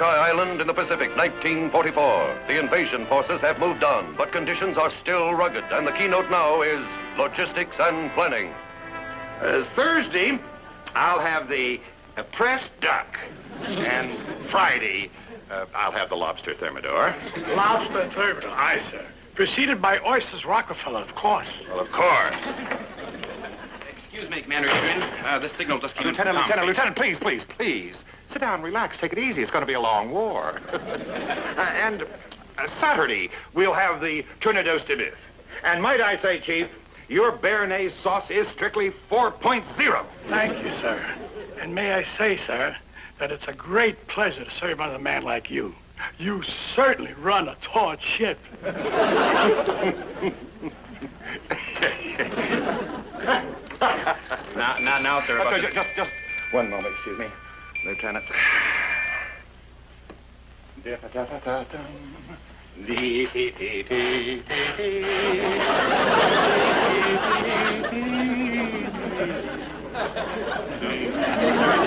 Island in the Pacific, 1944. The invasion forces have moved on, but conditions are still rugged, and the keynote now is logistics and planning. Thursday, I'll have the pressed duck. And Friday, I'll have the lobster thermidor. Lobster thermidor, aye, sir. Preceded by oysters Rockefeller, of course. Well, of course. Excuse me, Commander Flynn. This signal just came in. Lieutenant, please. Sit down, relax, take it easy. It's going to be a long war. and Saturday, we'll have the tournedos de boeuf. And might I say, Chief, your béarnaise sauce is strictly 4.0. Thank you, sir. And may I say, sir, that it's a great pleasure to serve under a man like you. You certainly run a taut ship. Now, sir. Just one moment, excuse me, Lieutenant. This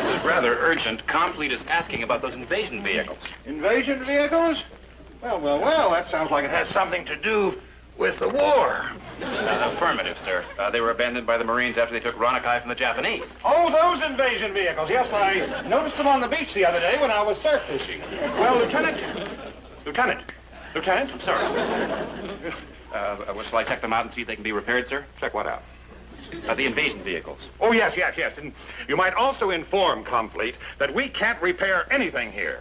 is rather urgent. Complete is asking about those invasion vehicles. Invasion vehicles? Well, that sounds like it has something to do with the war. Affirmative, sir. They were abandoned by the Marines after they took Ronakai from the Japanese. Oh, those invasion vehicles. Yes, I noticed them on the beach the other day when I was surf fishing. Well, Lieutenant. I'm sorry, sir. Shall I check them out and see if they can be repaired, sir? Check what out? The invasion vehicles. Oh, yes. And you might also inform Complete that we can't repair anything here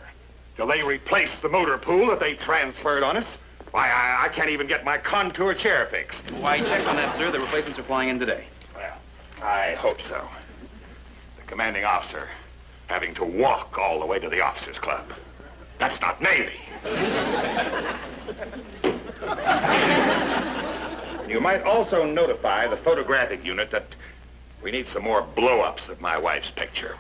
till they replace the motor pool that they transferred on us. Why, I can't even get my contour chair fixed. Why, check on that, sir. The replacements are flying in today. Well, I hope so. The commanding officer having to walk all the way to the officers' club. That's not Navy. You might also notify the photographic unit that we need some more blow-ups of my wife's picture.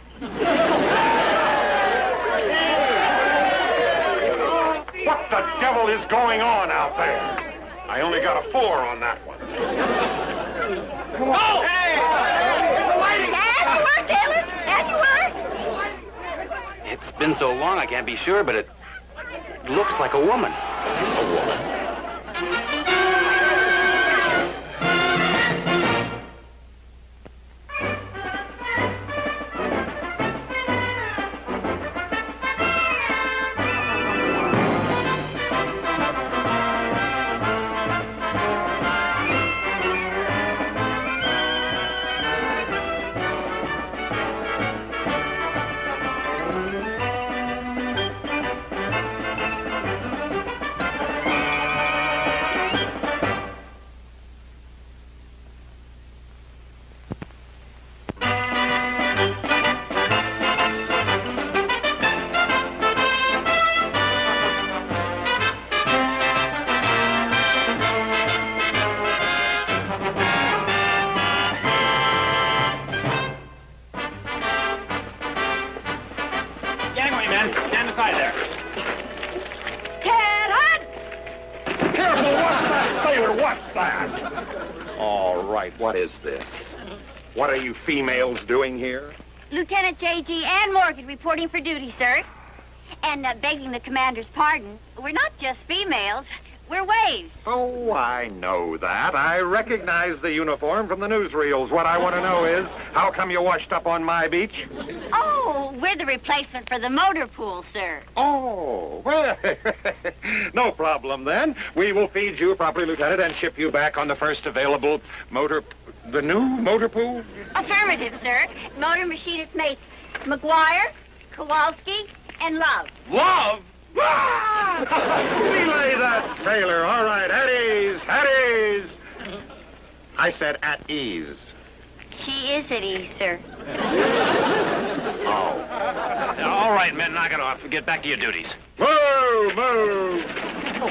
What the devil is going on out there? I only got a 4 on that one. Oh! Hey! As you were. It's been so long, I can't be sure, but it looks like a woman. A woman? What is this? What are you females doing here? Lieutenant J.G. and Morgan reporting for duty, sir. And begging the commander's pardon, we're not just females, we're waves. Oh, I know that. I recognize the uniform from the newsreels. What I want to know is, how come you washed up on my beach? Oh, we're the replacement for the motor pool, sir. Oh, well, no problem then. We will feed you properly, Lieutenant, and ship you back on the first available the new motor pool? Affirmative, sir. Motor machinist mates McGuire, Kowalski, and Love. Love? Ah! Relay that, sailor. All right, at ease. I said at ease. She is at ease, sir. Oh. All right, men, knock it off. Get back to your duties. Move! Oh,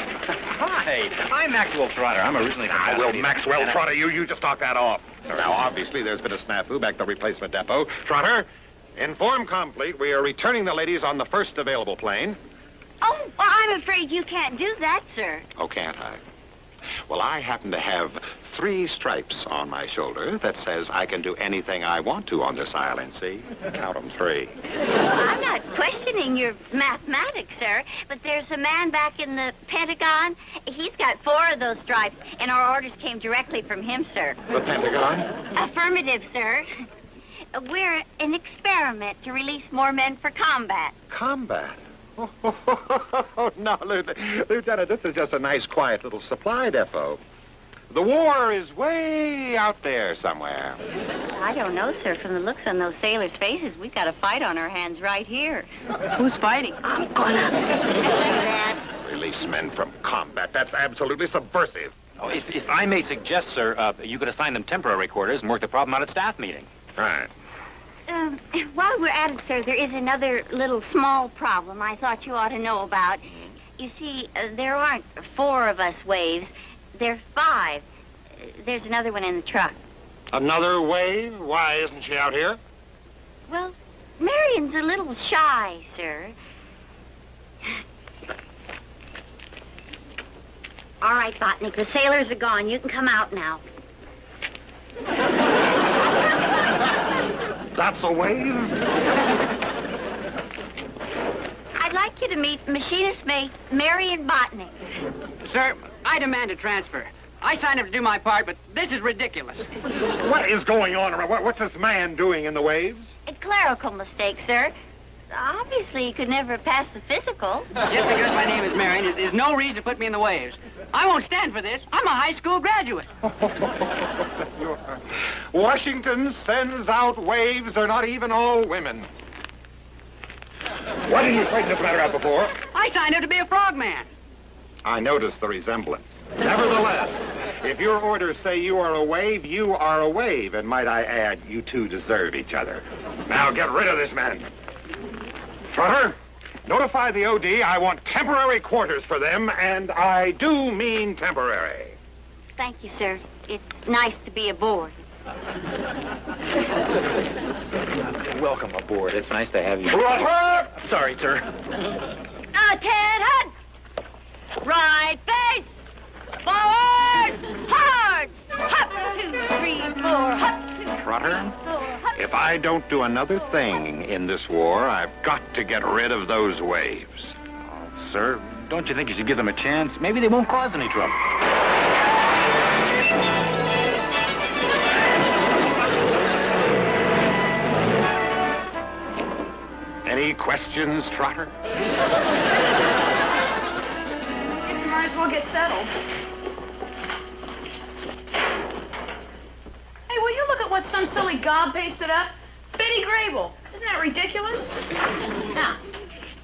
hi. I'm Maxwell Trotter. I'm originally from... I will Maxwell Trotter you. You just knock that off. Now, obviously, there's been a snafu back at the replacement depot. Trotter, inform Complete we are returning the ladies on the first available plane. Oh, well, I'm afraid you can't do that, sir. Oh, can't I? Well, I happen to have 3 stripes on my shoulder that says I can do anything I want to on this island, see? Count 'em 3. I'm not questioning your mathematics, sir, but there's a man back in the Pentagon. He's got 4 of those stripes, and our orders came directly from him, sir. The Pentagon? Affirmative, sir. We're an experiment to release more men for combat. Combat? Oh, no, Lieutenant, this is just a nice, quiet little supply depot. The war is way out there somewhere. I don't know, sir. From the looks on those sailors' faces, we've got a fight on our hands right here. Who's fighting? I'm gonna do that. Release men from combat. That's absolutely subversive. Oh, if I may suggest, sir, you could assign them temporary quarters and work the problem out at staff meeting. Right. While we're at it, sir, there is another little small problem I thought you ought to know about. You see, there aren't 4 of us waves. There are 5. There's another one in the truck. Another wave? Why isn't she out here? Well, Marion's a little shy, sir. All right, Botnick, the sailors are gone. You can come out now. That's a wave? I'd like you to meet machinist mate Marion Botnick. Sir, I demand a transfer. I signed up to do my part, but this is ridiculous. What is going on around? What's this man doing in the waves? A clerical mistake, sir. Obviously, he could never pass the physical. Just because my name is Marion is no reason to put me in the waves. I won't stand for this. I'm a high school graduate. Washington sends out waves. They're not even all women. Why didn't you straighten this matter out before? I signed up to be a frogman. I noticed the resemblance. Nevertheless, if your orders say you are a wave, you are a wave. And might I add, you two deserve each other. Now get rid of this man. Trotter, notify the OD I want temporary quarters for them, and I do mean temporary. Thank you, sir. It's nice to be aboard. Welcome aboard. It's nice to have you. Trotter! Sorry, sir. Attention! Right face! Forward! Hard! Hop, 2, 3, 4, hop, 2, 3, Trotter, 4, hop. if I don't do another thing in this war, I've got to get rid of those waves. Oh, sir, don't you think you should give them a chance? Maybe they won't cause any trouble. Any questions, Trotter? Guess we might as well get settled. Hey, will you look at what some silly gob pasted up? Betty Grable. Isn't that ridiculous? Now,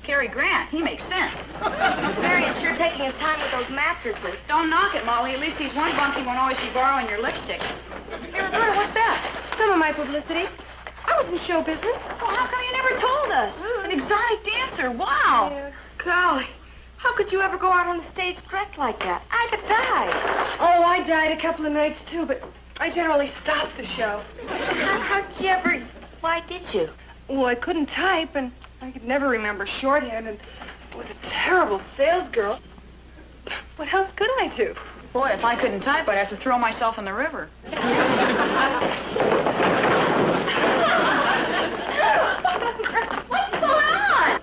Cary Grant, he makes sense. Marion's sure taking his time with those mattresses. Don't knock it, Molly. At least he's one bunk he won't always be borrowing your lipstick. Hey, Roberta, what's that? Some of my publicity. I was in show business. Well, how come you never told us? An exotic dancer. Wow. Yeah. Golly, how could you ever go out on the stage dressed like that? I'd have died. Oh, I died a couple of nights, too, but I generally stopped the show. How'd you ever... Why did you? Well, I couldn't type, and I could never remember shorthand, and I was a terrible salesgirl. What else could I do? Boy, if I couldn't type, I'd have to throw myself in the river. What's going on?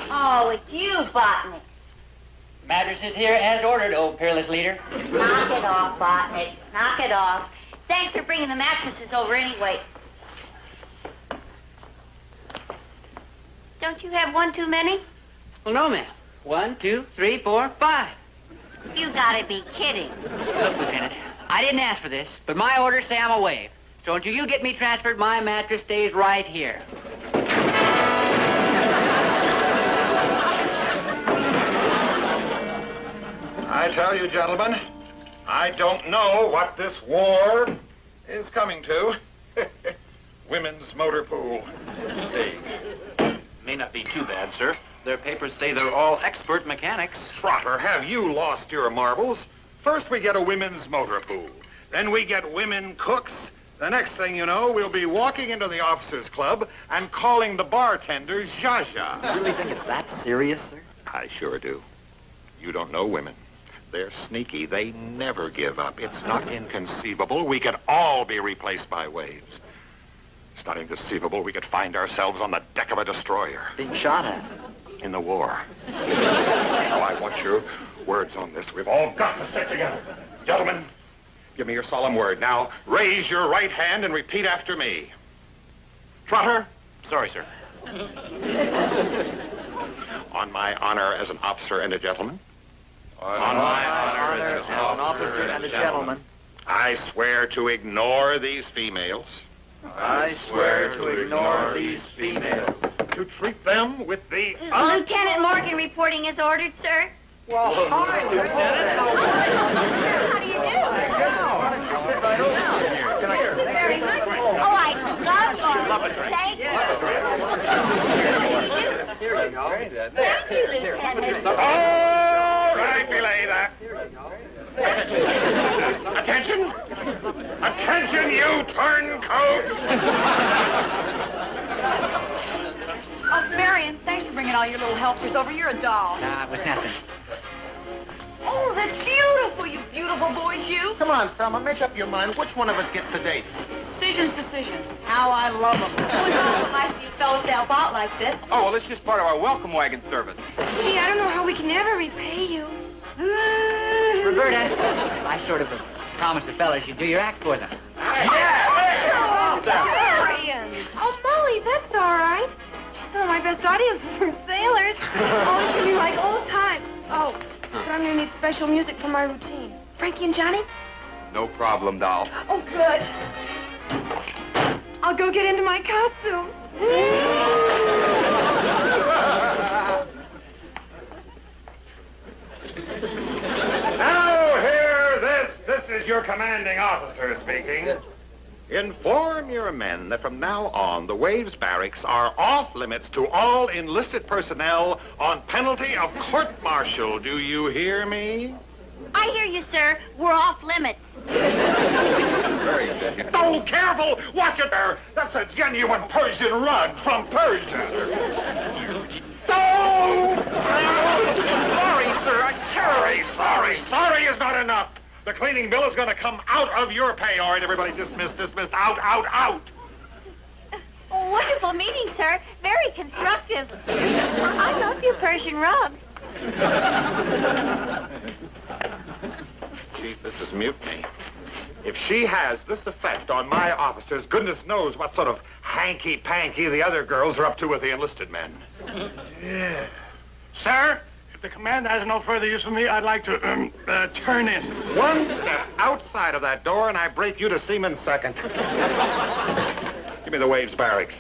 Oh, it's you, Botnick. Mattresses here as ordered, old peerless leader. Knock it off, Botnick. Knock it off. Thanks for bringing the mattresses over anyway. Don't you have one too many? Well, no, ma'am. 1, 2, 3, 4, 5. You gotta be kidding. Look, Lieutenant, I didn't ask for this, but my orders say I'm a wave. So until you get me transferred, my mattress stays right here. I tell you, gentlemen, I don't know what this war is coming to. Women's motor pool. Hey. May not be too bad, sir. Their papers say they're all expert mechanics. Trotter, have you lost your marbles? First we get a women's motor pool. Then we get women cooks. The next thing you know, we'll be walking into the officers' club and calling the bartender Zsa Zsa. You really think it's that serious, sir? I sure do. You don't know women. They're sneaky. They never give up. It's not inconceivable we could all be replaced by waves. It's not inconceivable we could find ourselves on the deck of a destroyer. Being shot at. In the war. Now, I want your words on this. We've all got to stick together. Gentlemen, give me your solemn word. Now, raise your right hand and repeat after me. Trotter? Sorry, sir. On my honor as an officer and a gentleman. On my honor as an officer and a gentleman. I swear to ignore these females. I swear to ignore these females. To treat them with the... Lieutenant Morgan reporting as ordered, sir. Well, hi, Lieutenant. How do you do? Why don't you sit right down here? Thank you very much. Oh, I love it. Thank you. Here you go. Thank you, Lieutenant. All right, belay that. Attention! Attention, you turncoat! Oh, Marion, thanks for bringing all your little helpers over. You're a doll. Nah, it was nothing. Oh, that's beautiful, you beautiful boys, you. Come on, Thelma, make up your mind. Which one of us gets the date? Decisions. How I love them. It was awful nice of you fellas to help out like this. Oh, well, it's just part of our welcome wagon service. Gee, I don't know how we can ever repay you. Roberta, I sort of promised the fellas you'd do your act for them. Oh, Marion. Oh, Molly, that's all right. She's some of my best audiences for sailors. Oh, it's gonna be like old times. Oh, but I'm gonna need special music for my routine. Frankie and Johnny? No problem, doll. Oh, good. I'll go get into my costume. Now, hear this. This is your commanding officer speaking. Inform your men that from now on, the Waves barracks are off limits to all enlisted personnel on penalty of court-martial. Do you hear me? I hear you, sir. We're off limits. Oh, careful! Watch it there! That's a genuine Persian rug from Persia. So! Sorry, sir. Sorry is not enough. The cleaning bill is going to come out of your pay. All right, everybody, dismissed. Out. Oh, wonderful meeting, sir. Very constructive. I love your Persian rug. Chief, this is mutiny. If she has this effect on my officers, goodness knows what sort of hanky-panky the other girls are up to with the enlisted men. Yeah. Sir, if the commander has no further use for me, I'd like to, turn in. One step outside of that door and I break you to seaman second. Give me the Waves barracks.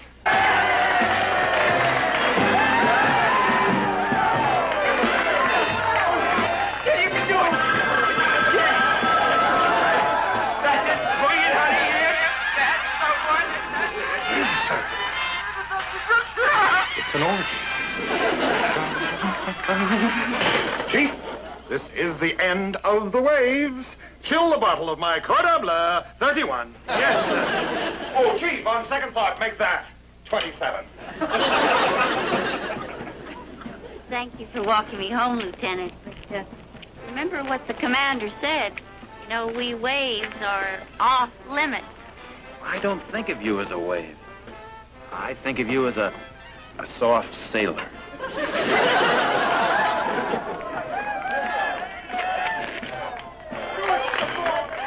It's an orgy. Chief, this is the end of the Waves. Chill the bottle of my Cordon Bleu 31. Yes, sir. Oh, Chief, on second thought, make that 27. Thank you for walking me home, Lieutenant. But remember what the commander said. You know, we Waves are off limits. I don't think of you as a wave. I think of you as a soft sailor.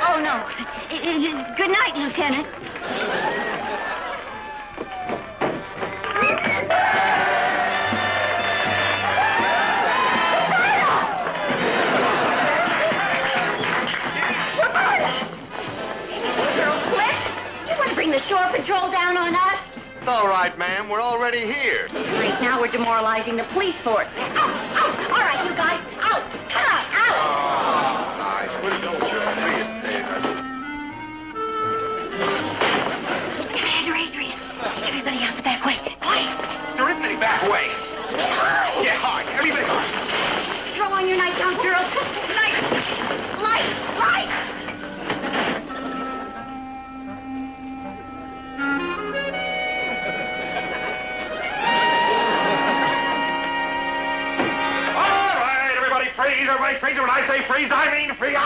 Oh, no. Good night, Lieutenant. Do you want to bring the shore patrol down on us? It's all right, ma'am. We're already here. Great, now we're demoralizing the police force. Out! All right, you guys, out! Come on, out! Nice. We'll go with you. It's Commander Adrian. Everybody out the back way. Quiet. There isn't any back way. Yeah, hard. Everybody hard. Throw on your nightgowns, girls. Light! freeze. Everybody freeze. When I say freeze, I mean freeze.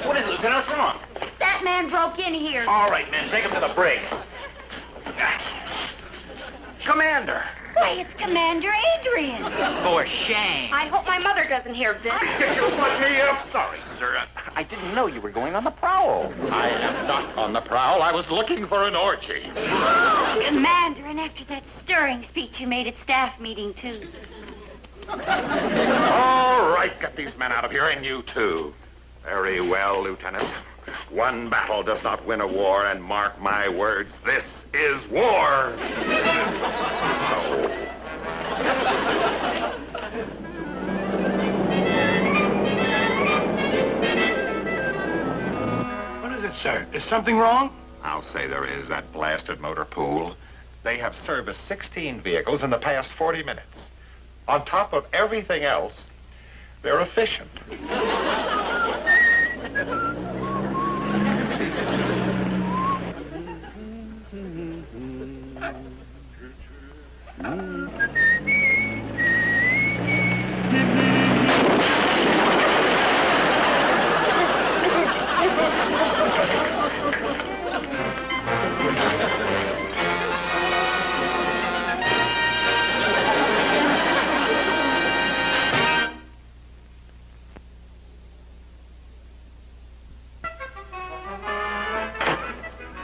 What is it, Lieutenant? What's wrong? That man broke in here. All right, men, take him to the brig. Commander. Why, it's Commander Adrian. For shame. I hope my mother doesn't hear this. Did you put me up? Sorry, sir. I didn't know you were going on the prowl. I am not on the prowl. I was looking for an orgy. Commander, and after that stirring speech you made at staff meeting, too. All right, get these men out of here, and you too. Very well, Lieutenant. One battle does not win a war, and mark my words, this is war. What is it, sir? Is something wrong? I'll say there is, that blasted motor pool. They have serviced 16 vehicles in the past 40 minutes. On top of everything else, they're efficient.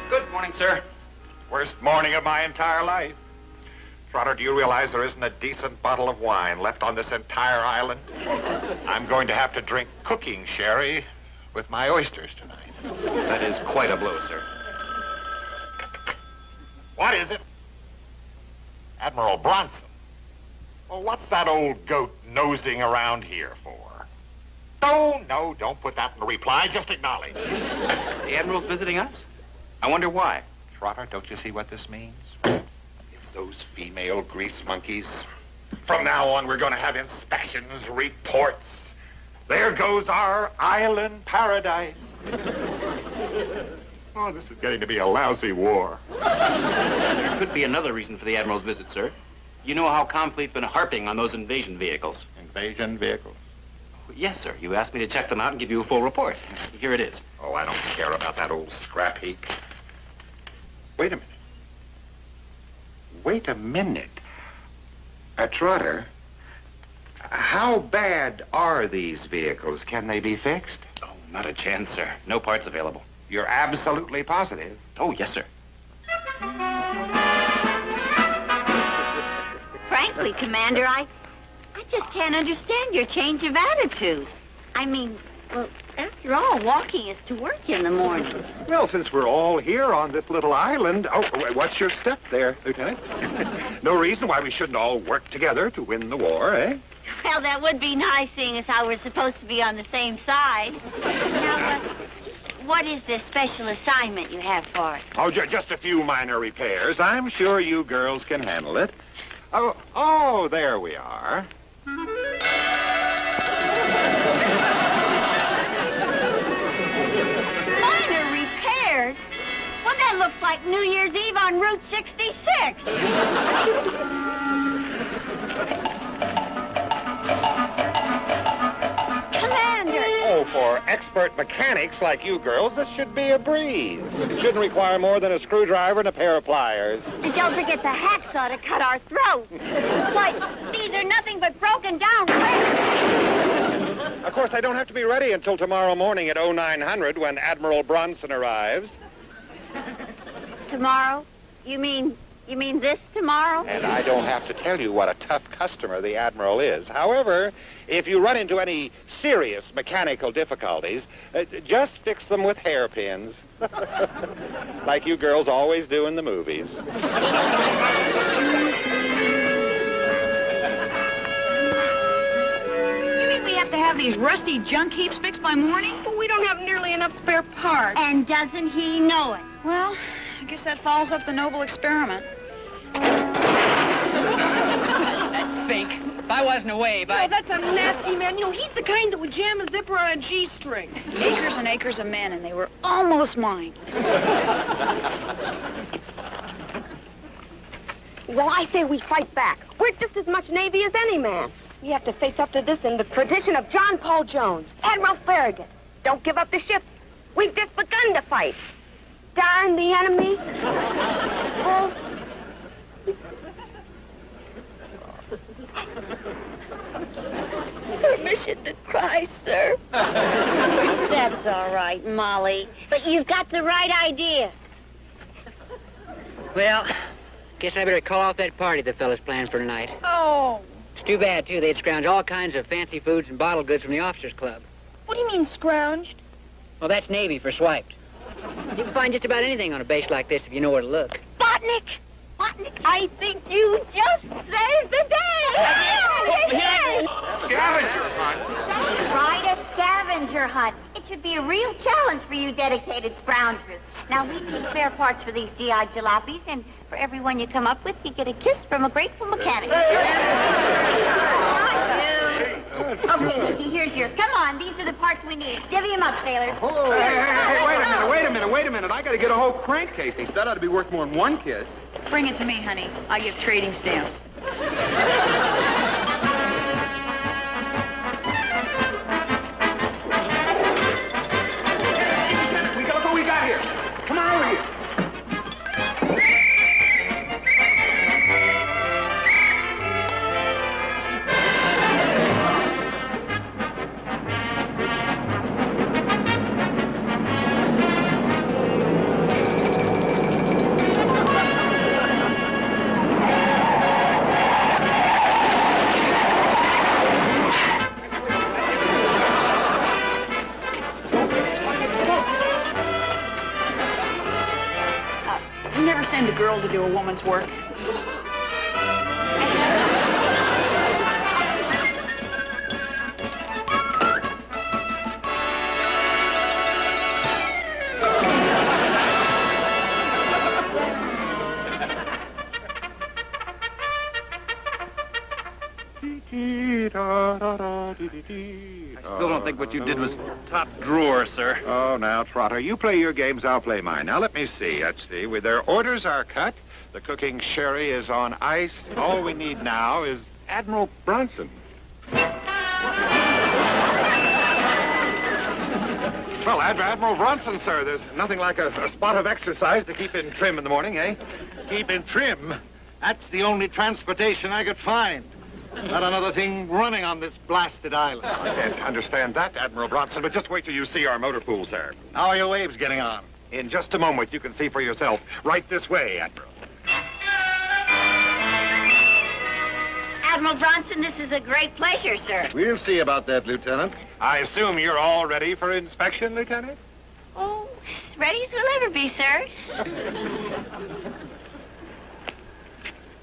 Good morning, sir. Worst morning of my entire life. Trotter, do you realize there isn't a decent bottle of wine left on this entire island? I'm going to have to drink cooking sherry with my oysters tonight. That is quite a blow, sir. What is it? Admiral Bronson. Well, what's that old goat nosing around here for? Oh, no, don't put that in the reply. Just acknowledge. The Admiral's visiting us? I wonder why. Trotter, don't you see what this means? It's those female grease monkeys. From now on, we're going to have inspections, reports. There goes our island paradise. Oh, this is getting to be a lousy war. There could be another reason for the Admiral's visit, sir. You know how Comfleet's been harping on those invasion vehicles. Invasion vehicles? Yes, sir. You asked me to check them out and give you a full report. Here it is. Oh, I don't care about that old scrap heap. Wait a minute. Wait a minute. Trotter, how bad are these vehicles? Can they be fixed? Oh, not a chance, sir. No parts available. You're absolutely positive? Oh, yes, sir. Frankly, Commander, I just can't understand your change of attitude. I mean, well, after all, walking is to work in the morning. Well, since we're all here on this little island... Oh, what's your step there, Lieutenant? No reason why we shouldn't all work together to win the war, eh? Well, that would be nice, seeing as how we're supposed to be on the same side. Now, what is this special assignment you have for us? Oh, just a few minor repairs. I'm sure you girls can handle it. Oh, there we are. Minor repairs? Well, that looks like New Year's Eve on Route 66. Commander! Oh, for expert mechanics like you girls, this should be a breeze. It shouldn't require more than a screwdriver and a pair of pliers. And don't forget the hacksaw to cut our throats. Why, these are nothing but broken down rails. Of course, I don't have to be ready until tomorrow morning at 0900 when Admiral Bronson arrives. Tomorrow? You mean this tomorrow? And I don't have to tell you what a tough customer the Admiral is. However, if you run into any serious mechanical difficulties, just fix them with hairpins. Like you girls always do in the movies. You mean we have to have these rusty junk heaps fixed by morning? Well, we don't have nearly enough spare parts. And doesn't he know it? Well, I guess that follows up the noble experiment. That fink. If I wasn't a wave, Oh, that's a nasty man. You know, he's the kind that would jam a zipper on a G-string. Acres and acres of men, and they were almost mine. Well, I say we fight back. We're just as much Navy as any man. We have to face up to this in the tradition of John Paul Jones, Admiral Farragut. Don't give up the ship. We've just begun to fight. Darn the enemy. Permission to cry, sir. That's all right, Molly. But you've got the right idea. Well, guess I better call off that party the fellas planned for tonight. Oh. It's too bad, too. They'd scrounge all kinds of fancy foods and bottled goods from the officers' club. What do you mean, scrounged? Well, that's Navy for swiped. You can find just about anything on a base like this if you know where to look. Botnick! Botnick, I think you just saved the day! Scavenger hunt. That's right, a scavenger hunt. It should be a real challenge for you dedicated scroungers. Now, we need spare parts for these GI jalopies, and for everyone you come up with, you get a kiss from a grateful mechanic. Okay, Nicky, here's yours. Come on, these are the parts we need. Divvy them up, sailors. Oh, hey, wait a minute. I got to get a whole crankcase. He said that ought to be worth more than one kiss. Bring it to me, honey. I give trading stamps. Look what we got here. Come on over here. Send a girl to do a woman's work. I still don't think what you did was top drawer, sir. Oh, now, Trotter, you play your games, I'll play mine. Now, let me see. Let's see. Their orders are cut. The cooking sherry is on ice. All we need now is Admiral Bronson. Well, Admiral Bronson, sir, there's nothing like a spot of exercise to keep in trim in the morning, eh? Keep in trim. That's the only transportation I could find. Not another thing running on this blasted island. I can't understand that, Admiral Bronson, but just wait till you see our motor pool, sir. How are your waves getting on? In just a moment, you can see for yourself. Right this way, Admiral. Admiral Bronson, this is a great pleasure, sir. We'll see about that, Lieutenant. I assume you're all ready for inspection, Lieutenant? Oh, as ready as we'll ever be, sir.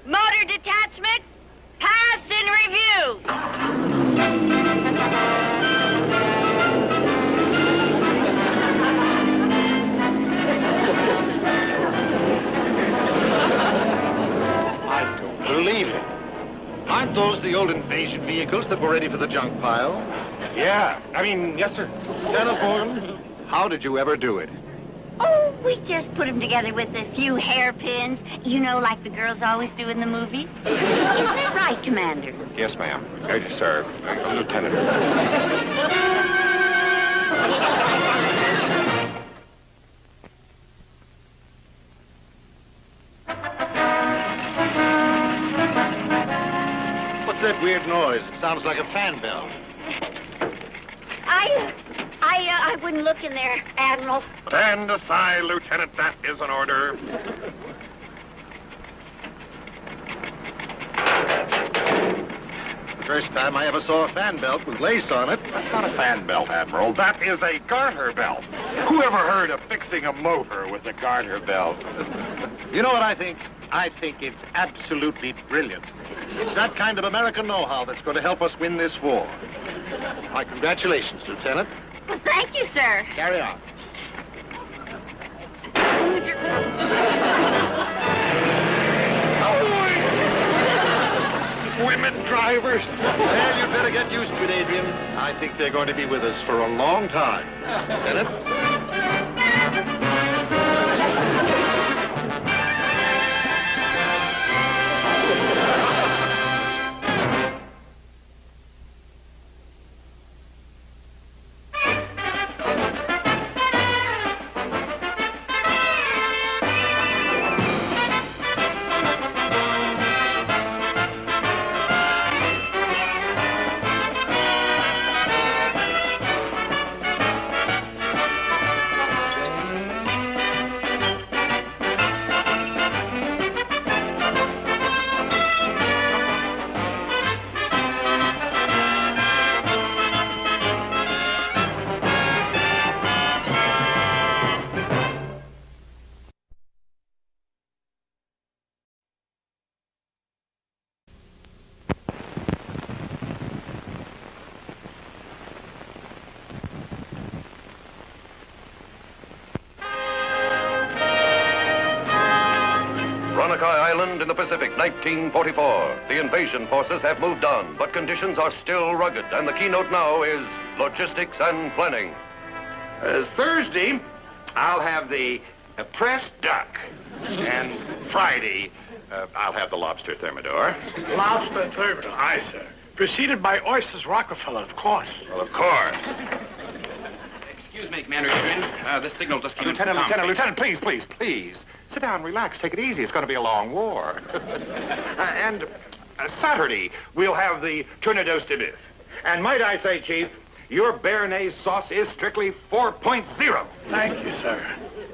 Motor detachment, pass in review. I don't believe it. Aren't those the old invasion vehicles that were ready for the junk pile? Yeah. Yes, sir. Telephone, how did you ever do it? Oh, we just put them together with a few hairpins. You know, like the girls always do in the movies. Isn't that right, Commander? Yes, ma'am. Sir, Lieutenant. What's that weird noise? It sounds like a fan bell. I wouldn't look in there, Admiral. Stand aside, Lieutenant. That is an order. First time I ever saw a fan belt with lace on it. That's not a fan belt, Admiral. That is a garter belt. Who ever heard of fixing a motor with a garter belt? You know what I think? I think it's absolutely brilliant. It's that kind of American know-how that's going to help us win this war. My congratulations, Lieutenant. Well, thank you, sir. Carry on. consignment drivers. Well, you'd better get used to it, Adrian. I think they're going to be with us for a long time. Lieutenant? Island in the Pacific, 1944. The invasion forces have moved on, but conditions are still rugged, and the keynote now is logistics and planning. Thursday, I'll have the pressed duck. And Friday, I'll have the lobster thermidor. Lobster thermidor, aye, sir. Preceded by oysters Rockefeller, of course. Well, of course. Excuse me, Commander Adrian. This signal just came in. Lieutenant, please. Sit down, relax, take it easy. It's going to be a long war. And Saturday, we'll have the Tournedos de Bœuf. And might I say, Chief, your béarnaise sauce is strictly 4.0. Thank you, sir.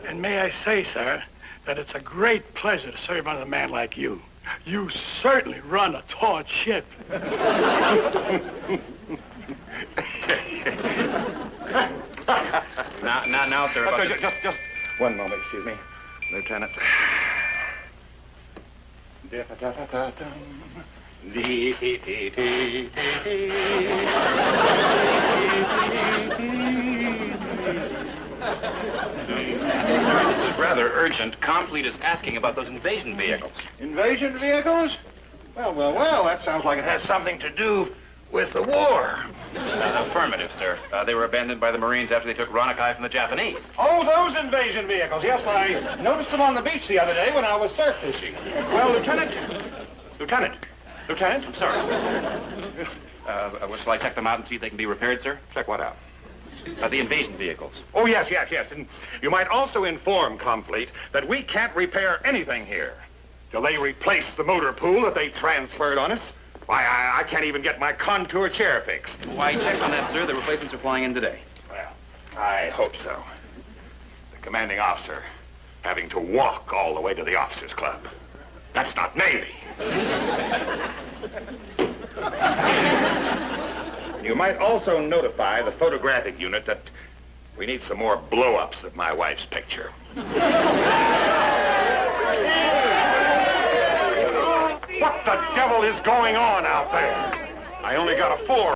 And may I say, sir, that it's a great pleasure to serve under a man like you. You certainly run a taut ship. Now, sir. Just one moment, excuse me, Lieutenant. Sir, this is rather urgent. Complete is asking about those invasion vehicles. Invasion vehicles? Well, that sounds like it has something to do with the war. Affirmative, sir. They were abandoned by the Marines after they took Ronakai from the Japanese. Oh, those invasion vehicles. Yes, I noticed them on the beach the other day when I was surf fishing. Well, Lieutenant. I'm sorry, sir. Shall I check them out and see if they can be repaired, sir? Check what out? The invasion vehicles. Oh, yes. And you might also inform Complete that we can't repair anything here till they replace the motor pool that they transferred on us. Why, I can't even get my contour chair fixed. Why, check on that, sir. The replacements are flying in today. Well, I hope so. The commanding officer having to walk all the way to the officers' club. That's not Navy. You might also notify the photographic unit that we need some more blow-ups of my wife's picture. What the devil is going on out there? I only got a 4.